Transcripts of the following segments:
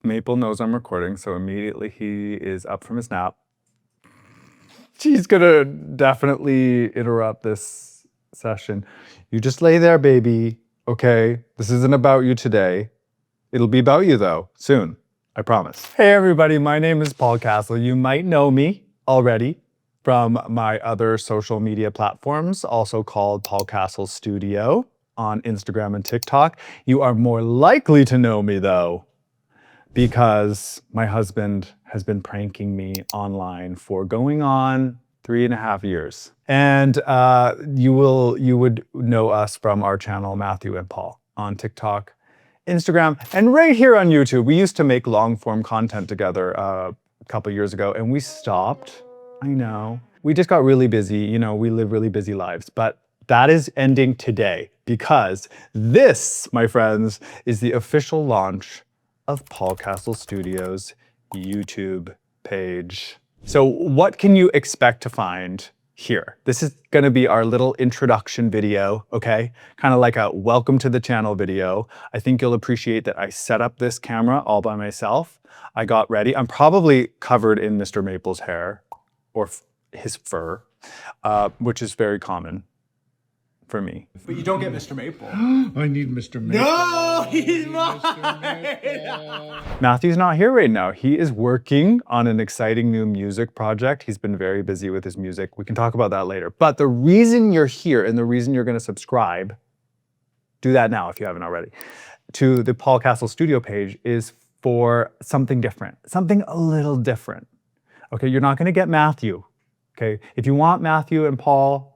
Maple knows I'm recording, so immediately he is up from his nap. She's gonna definitely interrupt this session. You just lay there, baby, okay? This isn't about you today. It'll be about you though, soon, I promise. Hey everybody, my name is Paul Castle. You might know me already from my other social media platforms, also called Paul Castle Studio on Instagram and TikTok. You are more likely to know me though, because my husband has been pranking me online for going on 3.5 years. And you would know us from our channel, Matthew and Paul, on TikTok, Instagram, and right here on YouTube. We used to make long form content together a couple years ago and we stopped. I know. We just got really busy. You know, we live really busy lives, but that is ending today because this, my friends, is the official launch of Paul Castle Studios YouTube page. So what can you expect to find here? This is gonna be our little introduction video, okay? Kind of like a welcome to the channel video. I think you'll appreciate that I set up this camera all by myself. I got ready. I'm probably covered in Mr. Maple's hair or his fur, which is very common for me. But you don't get Mr. Maple. I need Mr. Maple. No, he's mine. Matthew's not here right now. He is working on an exciting new music project. He's been very busy with his music. We can talk about that later. But the reason you're here and the reason you're going to subscribe, do that now if you haven't already, to the Paul Castle Studio page is for something different, something a little different. Okay, you're not going to get Matthew. Okay, if you want Matthew and Paul,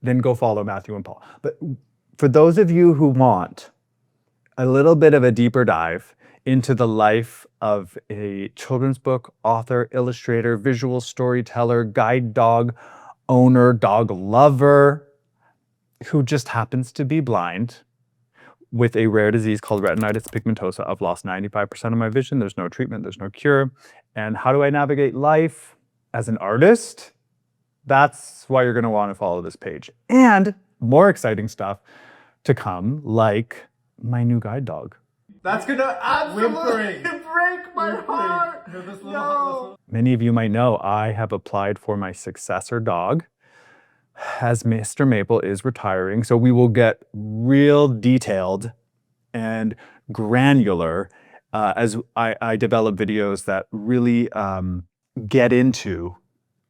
then go follow Matthew and Paul. But for those of you who want a little bit of a deeper dive into the life of a children's book author, illustrator, visual storyteller, guide dog owner, dog lover, who just happens to be blind with a rare disease called retinitis pigmentosa. I've lost 95% of my vision. There's no treatment, there's no cure. And how do I navigate life as an artist? That's why you're gonna wanna follow this page. And more exciting stuff to come, like my new guide dog. That's gonna absolutely break my heart. No. Many of you might know I have applied for my successor dog as Mr. Maple is retiring. So we will get real detailed and granular as I develop videos that really get into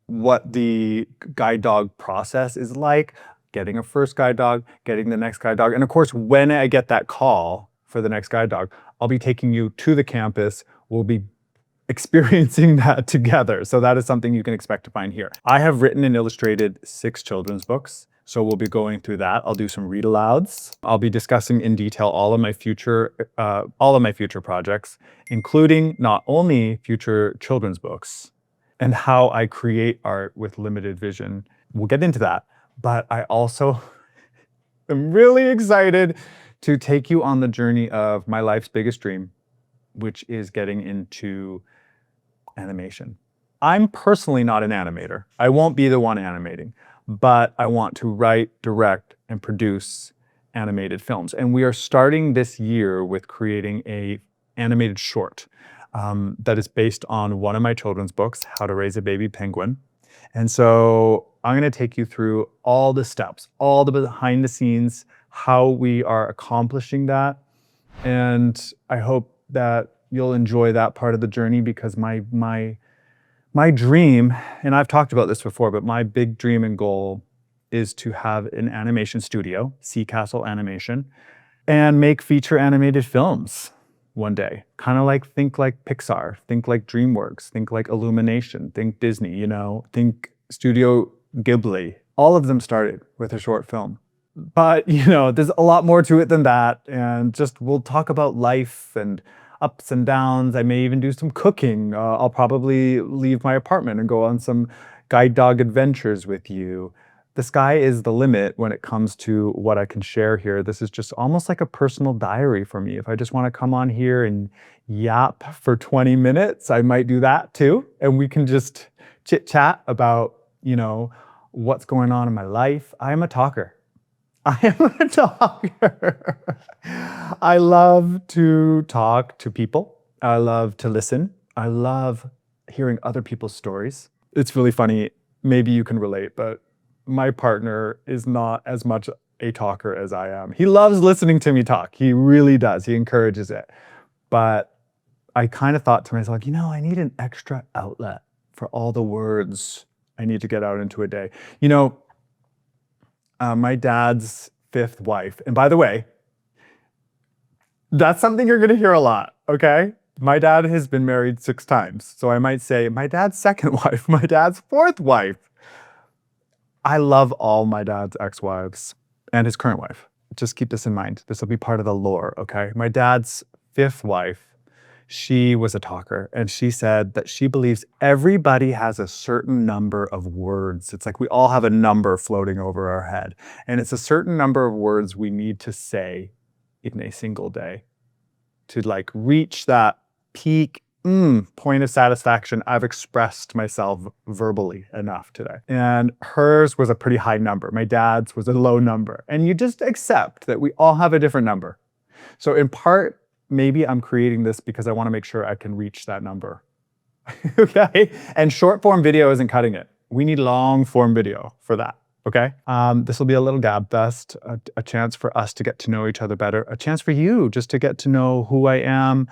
what the guide dog process is like, getting a first guide dog, getting the next guide dog. And of course, when I get that call for the next guide dog, I'll be taking you to the campus. We'll be experiencing that together. So that is something you can expect to find here. I have written and illustrated 6 children's books. So we'll be going through that. I'll do some read alouds. I'll be discussing in detail all of my future projects, including not only future children's books, and how I create art with limited vision. We'll get into that, but I also am really excited to take you on the journey of my life's biggest dream, which is getting into animation. I'm personally not an animator. I won't be the one animating, but I want to write, direct, and produce animated films. And we are starting this year with creating an animated short that is based on one of my children's books, How to Raise a Baby Penguin. And so I'm going to take you through all the steps, all the behind the scenes, how we are accomplishing that. And I hope that you'll enjoy that part of the journey, because my dream, and I've talked about this before, but my big dream and goal is to have an animation studio, Sea Castle Animation, and make feature animated films one day. Kind of like, think like Pixar, think like DreamWorks, think like Illumination, think Disney, you know, think Studio Ghibli. All of them started with a short film. But, you know, there's a lot more to it than that. And just, we'll talk about life and ups and downs. I may even do some cooking. I'll probably leave my apartment and go on some guide dog adventures with you. The sky is the limit when it comes to what I can share here. This is just almost like a personal diary for me. If I just want to come on here and yap for 20 minutes, I might do that too. And we can just chit chat about, you know, what's going on in my life. I am a talker. I am a talker. I love to talk to people. I love to listen. I love hearing other people's stories. It's really funny. Maybe you can relate, but my partner is not as much a talker as I am. He loves listening to me talk. He really does. He encourages it. But I kind of thought to myself, I need an extra outlet for all the words I need to get out into a day. My dad's fifth wife, and by the way, that's something you're going to hear a lot, okay? My dad has been married 6 times. So I might say my dad's second wife, my dad's fourth wife. I love all my dad's ex-wives and his current wife. Just keep this in mind. This will be part of the lore, okay? My dad's fifth wife, she was a talker, and she said that she believes everybody has a certain number of words. It's like we all have a number floating over our head, and it's a certain number of words we need to say in a single day to like reach that peak point of satisfaction. I've expressed myself verbally enough today. And hers was a pretty high number. My dad's was a low number. And you just accept that we all have a different number. So in part, maybe I'm creating this because I want to make sure I can reach that number. Okay? And short form video isn't cutting it. We need long form video for that. Okay? This will be a little gab fest, a chance for us to get to know each other better, a chance for you just to get to know who I am,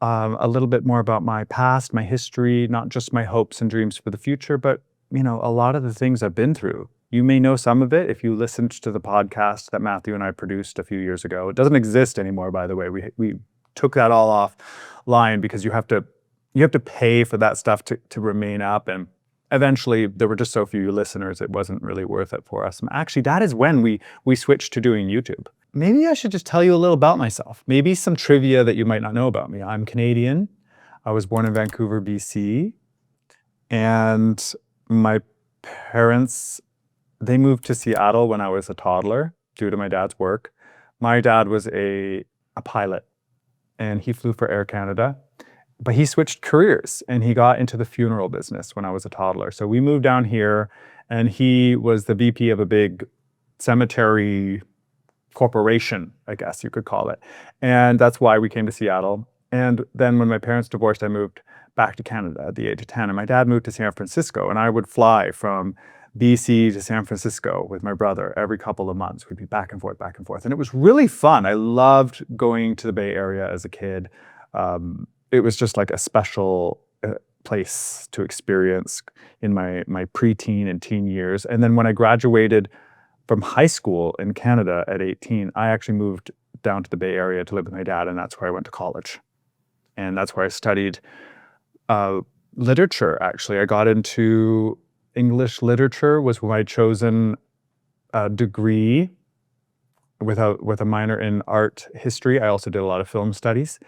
a little bit more about my past, my history, not just my hopes and dreams for the future, but a lot of the things I've been through. You may know some of it if you listened to the podcast that Matthew and I produced a few years ago. It doesn't exist anymore, by the way. We took that all offline because you have to pay for that stuff to remain up, and eventually there were just so few listeners, it wasn't really worth it for us. And actually, that is when we switched to doing YouTube. Maybe I should just tell you a little about myself. Maybe some trivia that you might not know about me. I'm Canadian. I was born in Vancouver, BC. And my parents, they moved to Seattle when I was a toddler due to my dad's work. My dad was a pilot, and he flew for Air Canada. But he switched careers and he got into the funeral business when I was a toddler. So we moved down here, and he was the VP of a big cemetery corporation, I guess you could call it. And that's why we came to Seattle. And then when my parents divorced, I moved back to Canada at the age of 10. And my dad moved to San Francisco, and I would fly from BC to San Francisco with my brother every couple of months. We'd be back and forth, back and forth. And it was really fun. I loved going to the Bay Area as a kid. It was just like a special place to experience in my preteen and teen years. And then when I graduated from high school in Canada at 18, I actually moved down to the Bay Area to live with my dad, and that's where I went to college. And that's where I studied literature, actually. I got into English literature, was my chosen degree with a minor in art history. I also did a lot of film studies.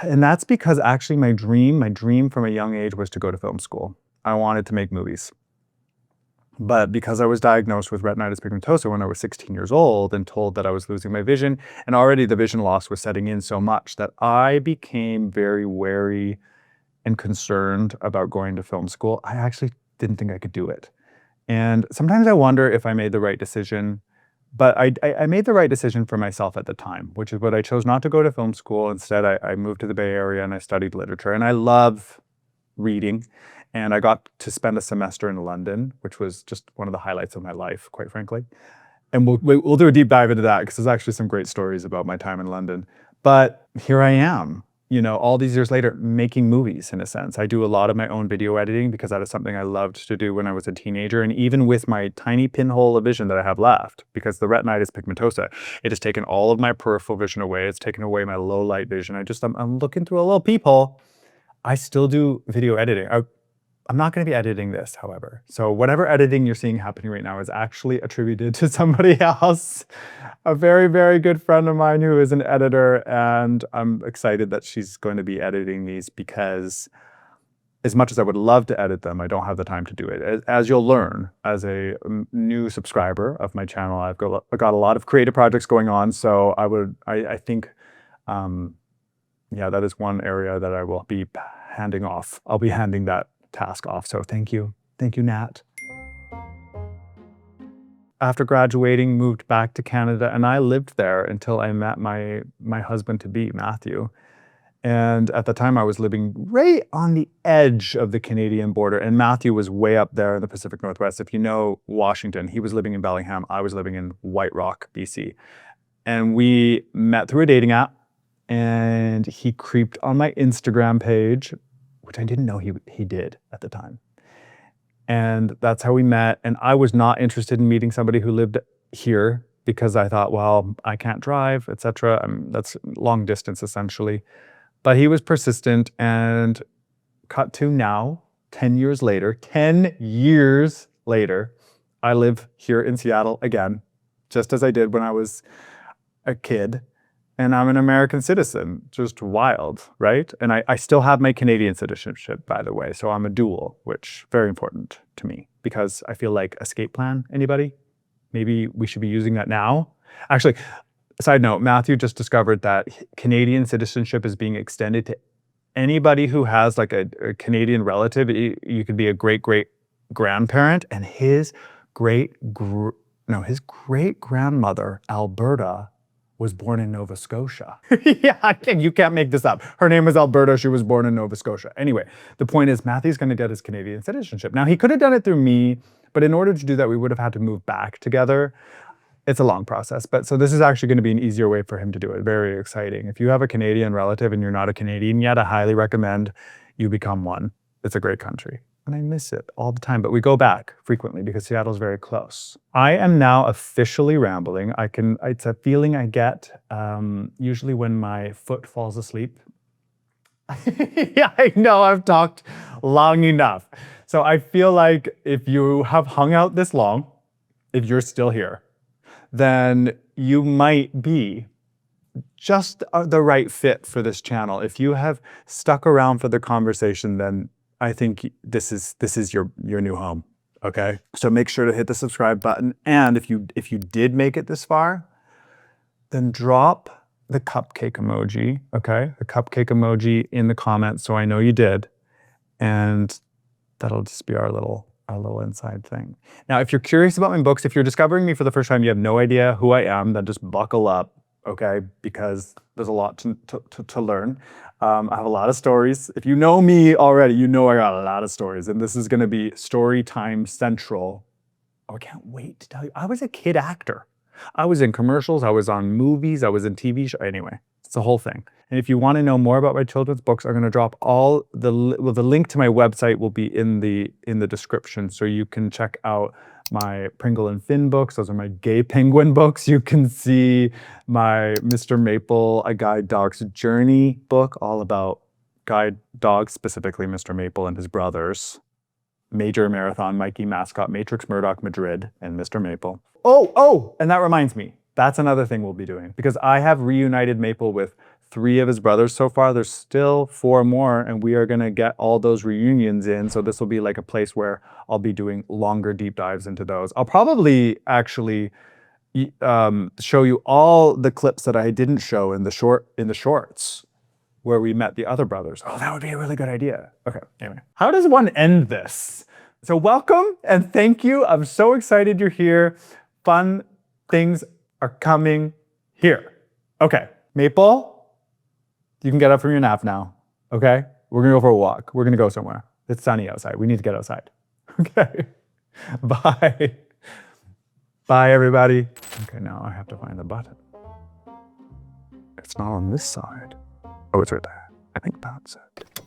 And that's because actually my dream from a young age was to go to film school. I wanted to make movies. But because I was diagnosed with retinitis pigmentosa when I was 16 years old and told that I was losing my vision, and already the vision loss was setting in so much that I became very wary and concerned about going to film school. I actually didn't think I could do it. And sometimes I wonder if I made the right decision. But I made the right decision for myself at the time, which is what I chose not to go to film school. Instead, I moved to the Bay Area and I studied literature. And I love reading. And I got to spend a semester in London, which was just one of the highlights of my life, quite frankly. And we'll do a deep dive into that because there's actually some great stories about my time in London. But here I am, all these years later, making movies in a sense. I do a lot of my own video editing because that is something I loved to do when I was a teenager. And even with my tiny pinhole of vision that I have left, because the retinitis pigmentosa, it has taken all of my peripheral vision away. It's taken away my low light vision. I'm looking through a little peephole. I still do video editing. I'm not going to be editing this, however. So whatever editing you're seeing happening right now is actually attributed to somebody else, a very, very good friend of mine who is an editor. And I'm excited that she's going to be editing these because as much as I would love to edit them, I don't have the time to do it. As you'll learn, as a new subscriber of my channel, I've got a lot of creative projects going on. So I think, that is one area that I will be handing off. I'll be handing that task off. So thank you. Thank you, Nat. After graduating, moved back to Canada, and I lived there until I met my husband-to-be, Matthew. And at the time I was living right on the edge of the Canadian border, and Matthew was way up there in the Pacific Northwest. If you know Washington, he was living in Bellingham. I was living in White Rock, BC. And we met through a dating app, and he creeped on my Instagram page, which I didn't know he did at the time. And that's how we met. And I was not interested in meeting somebody who lived here because I thought, well, I can't drive, etc. That's long distance essentially. But he was persistent, and cut to now, 10 years later, 10 years later, I live here in Seattle again, just as I did when I was a kid. And I'm an American citizen, just wild, right? And I still have my Canadian citizenship, by the way. So I'm a dual, which very important to me because I feel like escape plan, anybody? Maybe we should be using that now. Actually, side note, Matthew just discovered that Canadian citizenship is being extended to anybody who has like a Canadian relative. You could be a great grandparent, and his great grandmother, Alberta, was born in Nova Scotia. Yeah, you can't make this up. Her name was Alberta. She was born in Nova Scotia. Anyway, the point is Matthew's going to get his Canadian citizenship. Now, he could have done it through me, but in order to do that, we would have had to move back together. It's a long process, but so this is actually going to be an easier way for him to do it. Very exciting. If you have a Canadian relative and you're not a Canadian yet, I highly recommend you become one. It's a great country. And I miss it all the time, but we go back frequently because Seattle's very close. I am now officially rambling. It's a feeling I get usually when my foot falls asleep. Yeah, I know I've talked long enough. So I feel like if you have hung out this long, if you're still here, then you might be just the right fit for this channel. If you have stuck around for the conversation, then I think this is your new home. Okay, so make sure to hit the subscribe button, and if you did make it this far, then drop the cupcake emoji. Okay, the cupcake emoji in the comments so I know you did, and that'll just be our little inside thing. Now, if you're curious about my books, if you're discovering me for the first time, you have no idea who I am, then just buckle up, okay? Because there's a lot to learn. I have a lot of stories. If you know me already, you know I got a lot of stories, and this is gonna be story time central. Oh, I can't wait to tell you. I was a kid actor. I was in commercials, I was on movies, I was in TV shows. Anyway, it's the whole thing. And if you want to know more about my children's books, I'm going to drop the link to my website will be in the description, so you can check out my Pringle and Finn books. Those are my gay penguin books. You can see my Mr. Maple, A Guide Dog's Journey book, all about guide dogs, specifically Mr. Maple and his brothers. Major Marathon, Mikey Mascot, Matrix Murdoch, Madrid, and Mr. Maple. Oh, and that reminds me, that's another thing we'll be doing, because I have reunited Maple with 3 of his brothers so far. There's still 4 more, and we are gonna get all those reunions in. So this will be like a place where I'll be doing longer deep dives into those. I'll probably actually show you all the clips that I didn't show in the shorts where we met the other brothers. Oh, that would be a really good idea. Okay, anyway. How does one end this? So welcome and thank you. I'm so excited you're here. Fun things are coming here. Okay, Maple, you can get up from your nap now, okay? We're gonna go for a walk. We're gonna go somewhere. It's sunny outside. We need to get outside. Okay, bye. Bye, everybody. Okay, now I have to find the button. It's not on this side. Oh, it's right there. I think that's it.